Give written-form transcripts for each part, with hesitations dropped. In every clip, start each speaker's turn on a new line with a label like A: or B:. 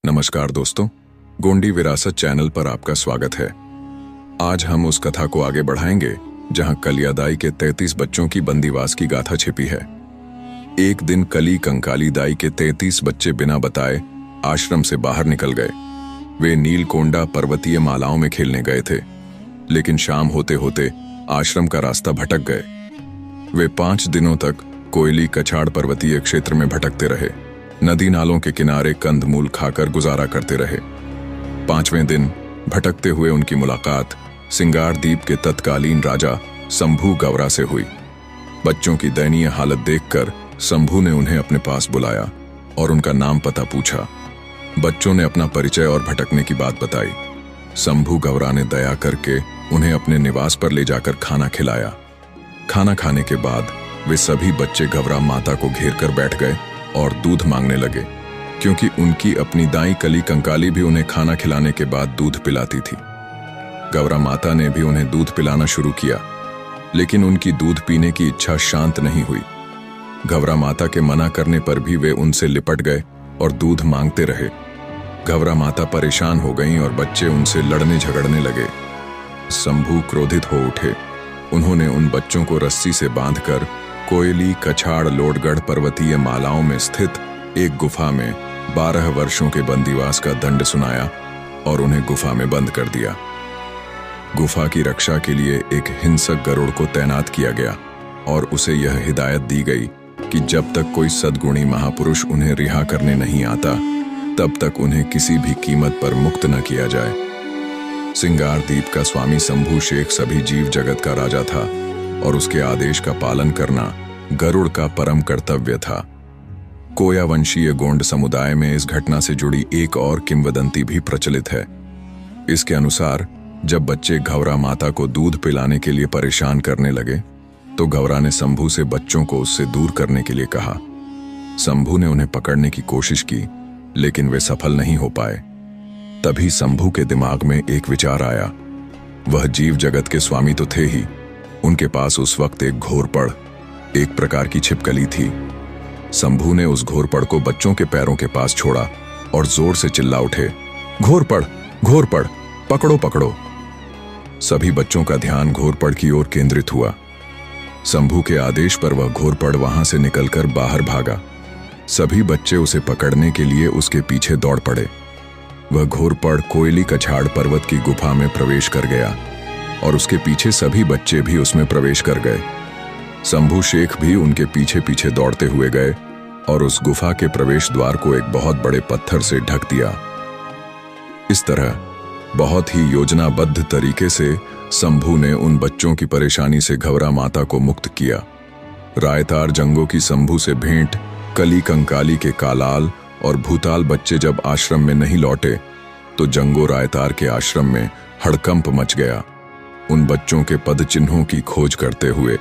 A: नमस्कार दोस्तों, गोंडी विरासत चैनल पर आपका स्वागत है। आज हम उस कथा को आगे बढ़ाएंगे जहां कलियादाई के 33 बच्चों की बंदीवास की गाथा छिपी है। एक दिन कली कंकाली दाई के 33 बच्चे बिना बताए आश्रम से बाहर निकल गए। वे नीलकोंडा पर्वतीय मालाओं में खेलने गए थे, लेकिन शाम होते होते आश्रम का रास्ता भटक गए। वे 5 दिनों तक कोयली कछाड़ पर्वतीय क्षेत्र में भटकते रहे। नदी नालों के किनारे कंदमूल खाकर गुजारा करते रहे। 5वें दिन भटकते हुए उनकी मुलाकात सिंगारदीप के तत्कालीन राजा शंभू गौरा से हुई। बच्चों की दयनीय हालत देखकर शंभू ने उन्हें अपने पास बुलाया और उनका नाम पता पूछा। बच्चों ने अपना परिचय और भटकने की बात बताई। शंभू गौरा ने दया करके उन्हें अपने निवास पर ले जाकर खाना खिलाया। खाना खाने के बाद वे सभी बच्चे गौरा माता को घेर कर बैठ गए और दूध मांगने लगे, क्योंकि उनकी अपनी दाई कली कंकाली भी उन्हें खाना खिलाने के बाद दूध पिलाती थी। गौरा माता ने भी उन्हें दूध पिलाना शुरू किया, लेकिन उनकी दूध पीने की इच्छा शांत नहीं हुई। गौरा माता के मना करने पर भी वे उनसे लिपट गए और दूध मांगते रहे। गौरा माता परेशान हो गईं और बच्चे उनसे लड़ने झगड़ने लगे। शंभू क्रोधित हो उठे। उन्होंने उन बच्चों को रस्सी से बांधकर कोयली कछाड़ लोडगढ़ पर्वतीय मालाओं में स्थित एक गुफा में 12 वर्षों के बंदीवास का दंड सुनाया और उन्हें गुफा में बंद कर दिया। गुफा की रक्षा के लिए एक हिंसक गरुड़ को तैनात किया गया और उसे यह हिदायत दी गई कि जब तक कोई सद्गुणी महापुरुष उन्हें रिहा करने नहीं आता, तब तक उन्हें किसी भी कीमत पर मुक्त न किया जाए। सिंगारदीप का स्वामी शंभू शेख सभी जीव जगत का राजा था और उसके आदेश का पालन करना गरुड़ का परम कर्तव्य था। कोया वंशीय गोंड समुदाय में इस घटना से जुड़ी एक और किंवदंती भी प्रचलित है। इसके अनुसार जब बच्चे गौरा माता को दूध पिलाने के लिए परेशान करने लगे, तो गौरा ने शंभू से बच्चों को उससे दूर करने के लिए कहा। शंभू ने उन्हें पकड़ने की कोशिश की, लेकिन वे सफल नहीं हो पाए। तभी शंभू के दिमाग में एक विचार आया। वह जीव जगत के स्वामी तो थे ही, उनके पास उस वक्त एक घोरपड़, एक प्रकार की छिपकली थी। शंभू ने उस घोरपड़ को बच्चों के पैरों के पास छोड़ा और जोर से चिल्ला उठे, घोरपड़, घोरपड़, पकड़ो पकड़ो। सभी बच्चों का ध्यान घोरपड़ की ओर केंद्रित हुआ। शंभू के आदेश पर वह घोरपड़ वहां से निकलकर बाहर भागा। सभी बच्चे उसे पकड़ने के लिए उसके पीछे दौड़ पड़े। वह घोरपड़ कोयली कछाड़ पर्वत की गुफा में प्रवेश कर गया और उसके पीछे सभी बच्चे भी उसमें प्रवेश कर गए। शंभू शेख भी उनके पीछे पीछे दौड़ते हुए गए और उस गुफा के प्रवेश द्वार को एक बहुत बड़े पत्थर से ढक दिया। इस तरह बहुत ही योजनाबद्ध तरीके से शंभू ने उन बच्चों की परेशानी से गौरा माता को मुक्त किया। रायतार जंगों की शंभू से भेंट, कली कंकाली के कालाल और भूताल बच्चे जब आश्रम में नहीं लौटे, तो जंगो रायतार के आश्रम में हड़कंप मच गया। उन बच्चों के पद चिन्हों की खोज करते हुए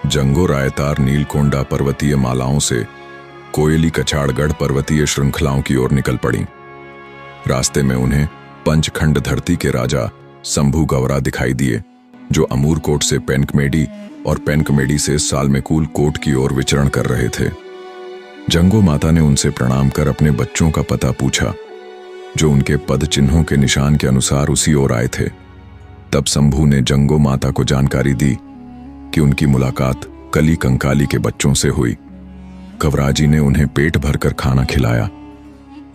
A: जंगो रायतार नीलकोंडा पर्वतीय मालाओं से कोयली कछाड़गढ़ पर्वतीय श्रृंखलाओं की ओर निकल पड़ी। रास्ते में उन्हें पंचखंड धरती के राजा शंभू गौरा दिखाई दिए, जो अमूरकोट से पेनकमेडी और पेनकमेडी से सालमेकूल कोट की ओर विचरण कर रहे थे। जंगो माता ने उनसे प्रणाम कर अपने बच्चों का पता पूछा, जो उनके पद चिन्हों के निशान के अनुसार उसी ओर आए थे। तब शंभू ने जंगो माता को जानकारी दी कि उनकी मुलाकात कली कंकाली के बच्चों से हुई। गौराजी ने उन्हें पेट भरकर खाना खिलाया,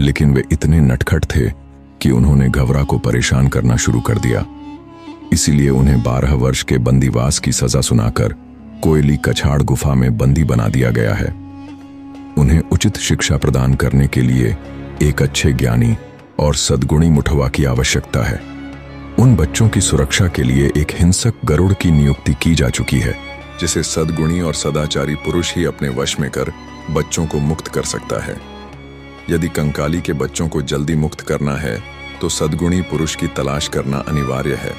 A: लेकिन वे इतने नटखट थे कि उन्होंने गौरा को परेशान करना शुरू कर दिया। इसीलिए उन्हें 12 वर्ष के बंदीवास की सजा सुनाकर कोयली कछाड़ गुफा में बंदी बना दिया गया है। उन्हें उचित शिक्षा प्रदान करने के लिए एक अच्छे ज्ञानी और सद्गुणी मुठवा की आवश्यकता है। उन बच्चों की सुरक्षा के लिए एक हिंसक गरुड़ की नियुक्ति की जा चुकी है, जिसे सद्गुणी और सदाचारी पुरुष ही अपने वश में कर बच्चों को मुक्त कर सकता है। यदि कंकाली के बच्चों को जल्दी मुक्त करना है, तो सद्गुणी पुरुष की तलाश करना अनिवार्य है।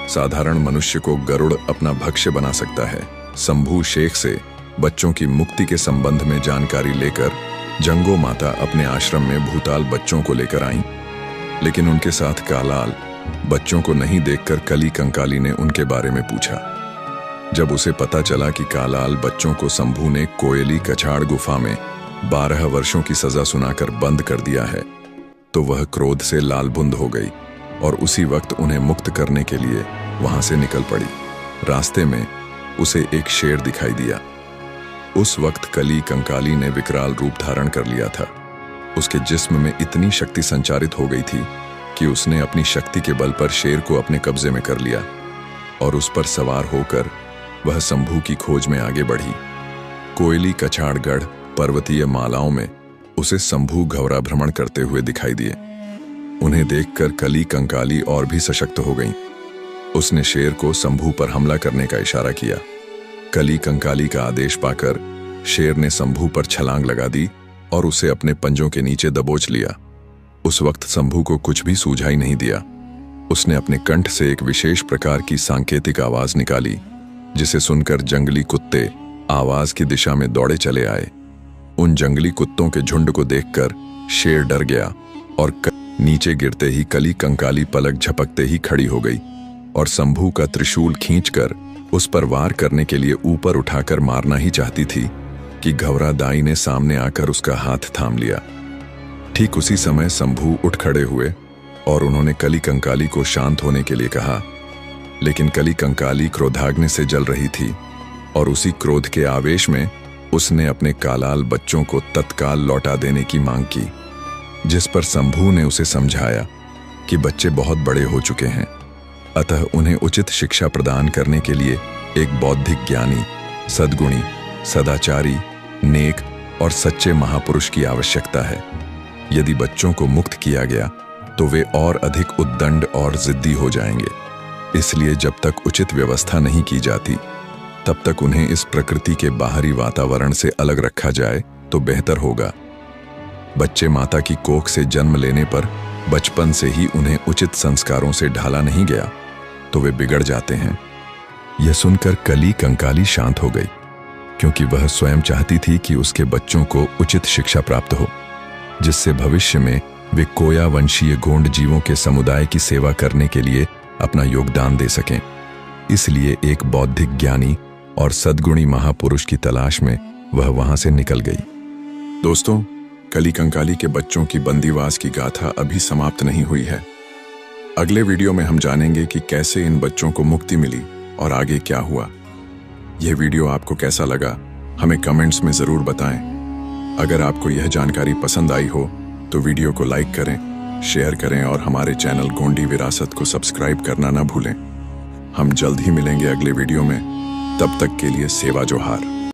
A: साधारण मनुष्य को गरुड़ अपना भक्ष्य बना सकता है। शंभू शेख से बच्चों की मुक्ति के संबंध में जानकारी लेकर जंगो माता अपने आश्रम में भूताल बच्चों को लेकर आईं, लेकिन उनके साथ कालाल बच्चों को नहीं देखकर कली कंकाली ने उनके बारे में पूछा। जब उसे पता चला कि कालाल बच्चों को शंभू ने कोयली कछाड़ गुफा में 12 वर्षों की सजा सुनाकर बंद कर दिया है, तो वह क्रोध से लालबुंद हो गई और उसी वक्त उन्हें मुक्त करने के लिए वहां से निकल पड़ी। रास्ते में उसे एक शेर दिखाई दिया। उस वक्त कली कंकाली ने विकराल रूप धारण कर लिया था। उसके जिस्म में इतनी शक्ति संचारित हो गई थी कि उसने अपनी शक्ति के बल पर शेर को अपने कब्जे में कर लिया और उस पर सवार होकर वह शंभू की खोज में आगे बढ़ी। कोयली कछाड़गढ़ पर्वतीय मालाओं में उसे शंभू घवरा भ्रमण करते हुए दिखाई दिए। उन्हें देखकर कली कंकाली और भी सशक्त हो गईं। उसने शेर को शंभू पर हमला करने का इशारा किया। कली कंकाली का आदेश पाकर शेर ने शंभू पर छलांग लगा दी और उसे अपने पंजों के नीचे दबोच लिया। उस वक्त शंभू को कुछ भी सूझाई नहीं दिया। उसने अपने कंठ से एक विशेष प्रकार की सांकेतिक आवाज निकाली, जिसे सुनकर जंगली कुत्ते आवाज की दिशा में दौड़े चले आए। उन जंगली कुत्तों के झुंड को देखकर शेर डर गया और नीचे गिरते ही कली कंकाली पलक झपकते ही खड़ी हो गई और शंभू का त्रिशूल खींचकर उस पर वार करने के लिए ऊपर उठाकर मारना ही चाहती थी कि घवरा दाई ने सामने आकर उसका हाथ थाम लिया। ठीक उसी समय शंभू उठ खड़े हुए और उन्होंने कली कंकाली को शांत होने के लिए कहा, लेकिन कली कंकाली क्रोधाग्नि से जल रही थी और उसी क्रोध के आवेश में उसने अपने कालाल बच्चों को तत्काल लौटा देने की मांग की, जिस पर शंभू ने उसे समझाया कि बच्चे बहुत बड़े हो चुके हैं, अतः उन्हें उचित शिक्षा प्रदान करने के लिए एक बौद्धिक ज्ञानी, सद्गुणी, सदाचारी, नेक और सच्चे महापुरुष की आवश्यकता है। यदि बच्चों को मुक्त किया गया तो वे और अधिक उद्दंड और जिद्दी हो जाएंगे। इसलिए जब तक उचित व्यवस्था नहीं की जाती तब तक उन्हें इस प्रकृति के बाहरी वातावरण से अलग रखा जाए तो बेहतर होगा। बच्चे माता की कोख से जन्म लेने पर बचपन से ही उन्हें उचित संस्कारों से ढाला नहीं गया तो वे बिगड़ जाते हैं। यह सुनकर कली कंकाली शांत हो गई, क्योंकि वह स्वयं चाहती थी कि उसके बच्चों को उचित शिक्षा प्राप्त हो, जिससे भविष्य में वे कोया वंशीय गोंड जीवों के समुदाय की सेवा करने के लिए अपना योगदान दे सकें। इसलिए एक बौद्धिक ज्ञानी और सद्गुणी महापुरुष की तलाश में वह वहां से निकल गई। दोस्तों, कली कंकाली के बच्चों की बंदीवास की गाथा अभी समाप्त नहीं हुई है। अगले वीडियो में हम जानेंगे कि कैसे इन बच्चों को मुक्ति मिली और आगे क्या हुआ। यह वीडियो आपको कैसा लगा हमें कमेंट्स में जरूर बताएं। अगर आपको यह जानकारी पसंद आई हो तो वीडियो को लाइक करें, शेयर करें और हमारे चैनल गोंडी विरासत को सब्सक्राइब करना ना भूलें। हम जल्द ही मिलेंगे अगले वीडियो में। तब तक के लिए सेवा जोहार।